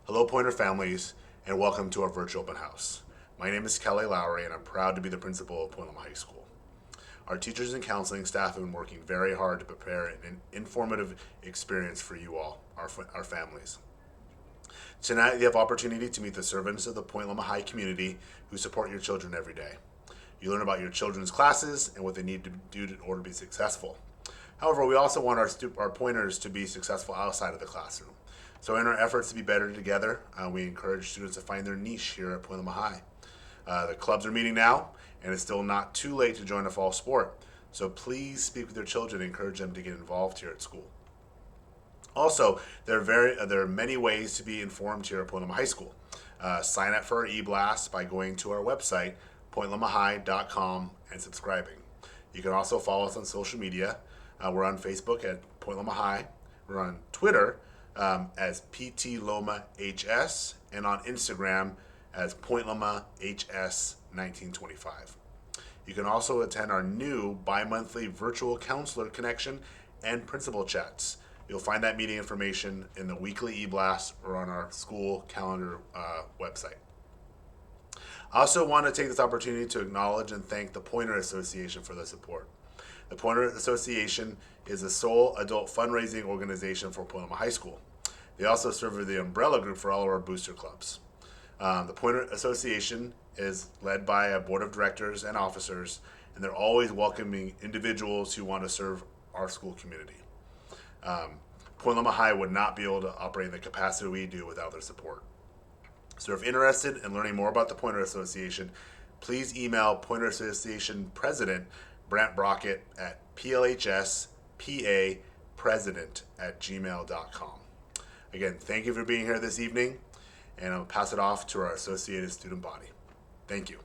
Hello, Pointer families, and welcome to our virtual open house. My name is Kelly Lowry, and I'm proud to be the principal of Point Loma High School. Our teachers and counseling staff have been working very hard to prepare an informative experience for you all, our families. Tonight, you have opportunity to meet the servants of the Point Loma High community who support your children every day. You learn about your children's classes and what they need to do in order to be successful. However, we also want our pointers to be successful outside of the classroom. So in our efforts to be better together, we encourage students to find their niche here at Point Loma High. The clubs are meeting now, and it's still not too late to join a fall sport. So please speak with your children and encourage them to get involved here at school. Also, there are many ways to be informed here at Point Loma High School. Sign up for our e-blast by going to our website, pointlomahigh.com, and subscribing. You can also follow us on social media. We're on Facebook at Point Loma High. We're on Twitter as PT Loma HS, and on Instagram as Point Loma HS 1925. You can also attend our new bi-monthly virtual counselor connection and principal chats. You'll find that meeting information in the weekly e-blast or on our school calendar website. I also want to take this opportunity to acknowledge and thank the Pointer Association for their support. The Pointer Association is the sole adult fundraising organization for Point Loma High School. They also serve as the umbrella group for all of our booster clubs. The Pointer Association is led by a board of directors and officers, and they're always welcoming individuals who want to serve our school community. Point Loma High would not be able to operate in the capacity we do without their support. So if interested in learning more about the Pointer Association, please email Pointer Association President Brant Brockett at PLHSPApresident@gmail.com. Again, thank you for being here this evening, and I'll pass it off to our associated student body. Thank you.